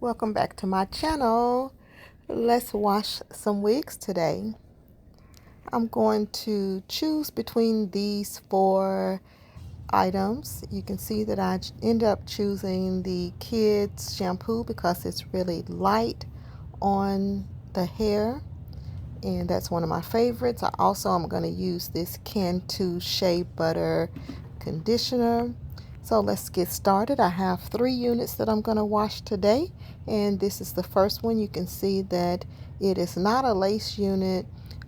Welcome back to my channel. Let's wash some wigs today. I'm going to choose between these four items. You can see that I end up choosing the kids shampoo because it's really light on the hair, and that's one of my favorites. I also am going to use this Cantu Shea Butter conditioner. So let's get started. I have 3 units that I'm going to wash today, and this is the first one. You can see that it is not a lace unit,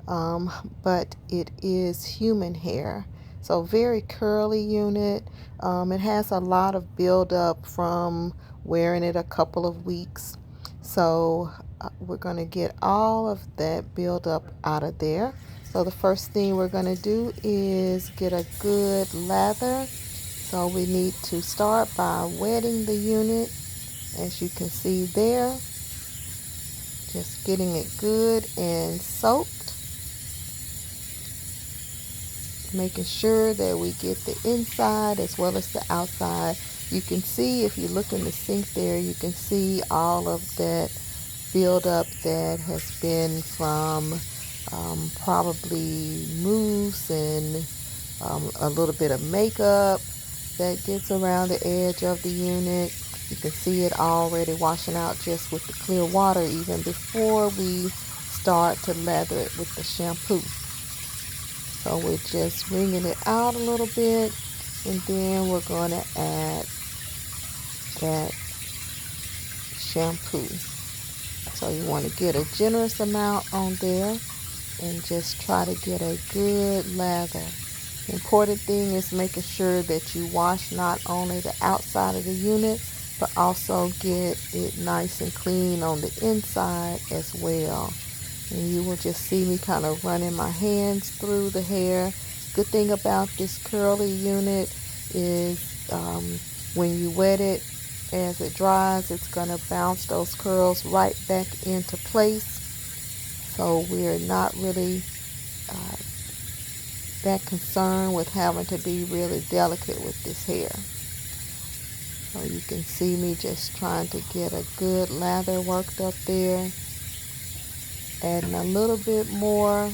but it is human hair. So very curly unit. It has a lot of buildup from wearing it a couple of weeks. So we're going to get all of that buildup out of there. So the first thing we're going to do is get a good lather. So we need to start by wetting the unit, as you can see there. Just getting it good and soaked. Making sure that we get the inside as well as the outside. You can see, if you look in the sink there, you can see all of that buildup that has been from probably mousse and a little bit of makeup that gets around the edge of the unit. You can see it already washing out just with the clear water even before we start to lather it with the shampoo. So we're just wringing it out a little bit, and then we're going to add that shampoo. So you want to get a generous amount on there and just try to get a good lather. The important thing is making sure that you wash not only the outside of the unit, but also get it nice and clean on the inside as well. And you will just see me kind of running my hands through the hair. Good thing about this curly unit is when you wet it, as it dries, it's going to bounce those curls right back into place. So we're not really that concerned with having to be really delicate with this hair. So you can see me just trying to get a good lather worked up there. Adding a little bit more.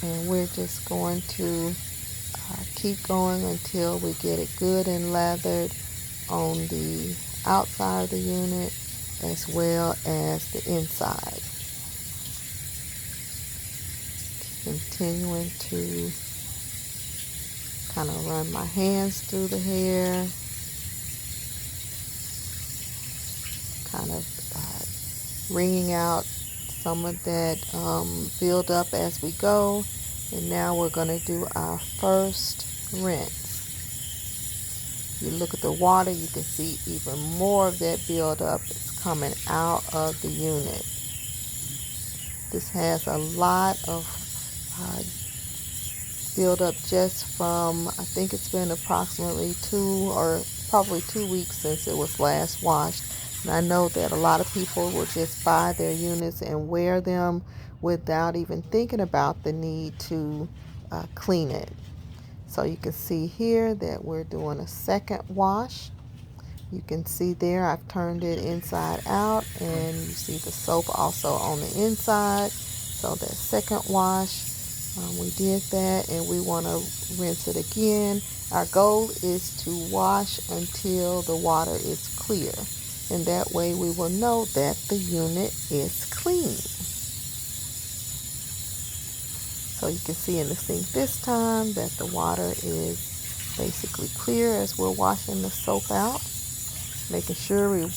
And we're just going to keep going until we get it good and lathered on the outside of the unit as well as the inside. Continuing to kind of run my hands through the hair, kind of wringing out some of that build up as we go. And now we're going to do our first rinse. You look at the water, you can see even more of that buildup is coming out of the unit. This has a lot of buildup just from, I think it's been approximately 2 weeks since it was last washed. And I know that a lot of people will just buy their units and wear them without even thinking about the need to clean it. So you can see here that we're doing a second wash. You can see there I've turned it inside out, and you see the soap also on the inside. So that second wash, we did that, and we want to rinse it again. Our goal is to wash until the water is clear, and that way we will know that the unit is clean. So you can see in the sink this time that the water is basically clear as we're washing the soap out. Making sure we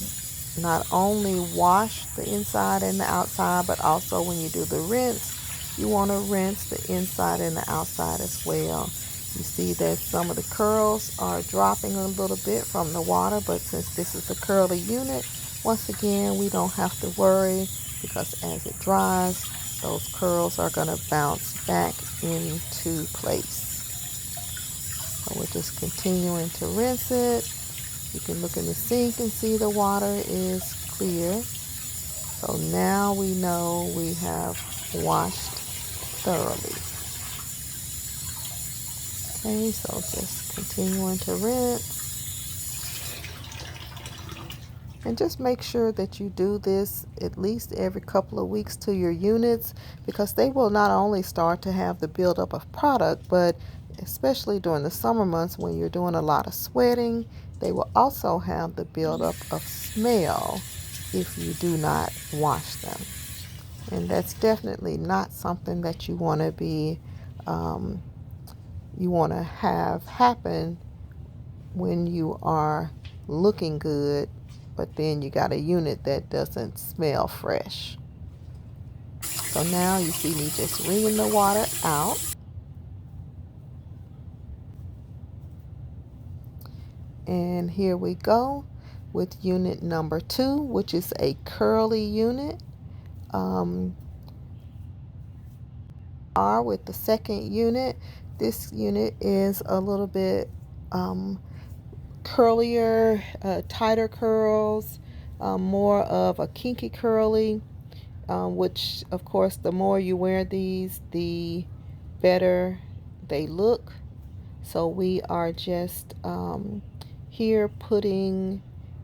not only wash the inside and the outside, but also when you do the rinse, you want to rinse the inside and the outside as well. You see that some of the curls are dropping a little bit from the water, but since this is a curly unit, once again, we don't have to worry, because as it dries, those curls are going to bounce back into place. So we're just continuing to rinse it. You can look in the sink and see the water is clear. So now we know we have washed thoroughly. Okay, so just continuing to rinse. And just make sure that you do this at least every couple of weeks to your units, because they will not only start to have the buildup of product, but especially during the summer months when you're doing a lot of sweating, they will also have the buildup of smell if you do not wash them. And that's definitely not something that you want to be, you want to have happen when you are looking good, but then you got a unit that doesn't smell fresh. So now you see me just wringing the water out. And here we go with unit number 2, which is a curly unit. With the second unit, this unit is a little bit curlier, tighter curls, more of a kinky curly, which of course the more you wear these, the better they look. So we are just here putting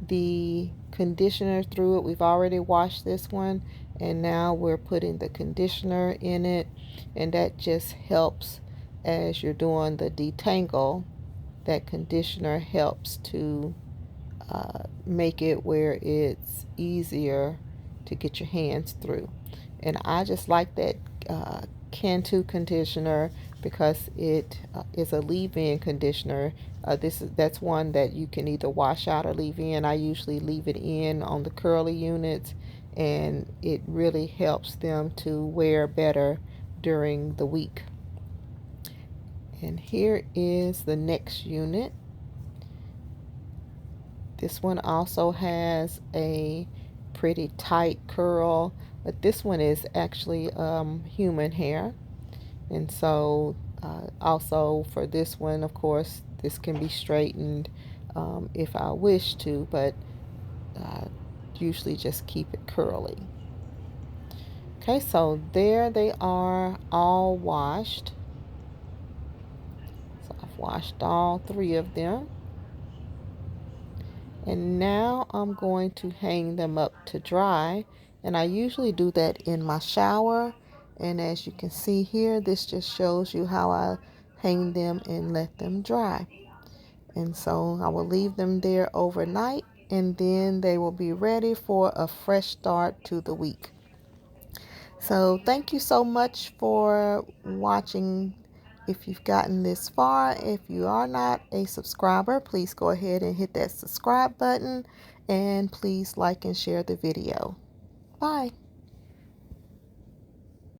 the conditioner through it. We've already washed this one, and now we're putting the conditioner in it, and that just helps as you're doing the detangle. That conditioner helps to make it where it's easier to get your hands through. And I just like that Cantu conditioner because it is a leave-in conditioner. That's one that you can either wash out or leave in. I usually leave it in on the curly units, and it really helps them to wear better during the week. And here is the next unit. This one also has a pretty tight curl, but this one is actually human hair. And so also for this one, of course, this can be straightened if I wish to, but usually just keep it curly. Okay, so there they are, all washed. So I've washed all 3 of them. And now I'm going to hang them up to dry, and I usually do that in my shower. And as you can see here, this just shows you how I hang them and let them dry. And so I will leave them there overnight, and then they will be ready for a fresh start to the week. So thank you so much for watching. If you've gotten this far, if you are not a subscriber, please go ahead and hit that subscribe button, and please like and share the video. Bye.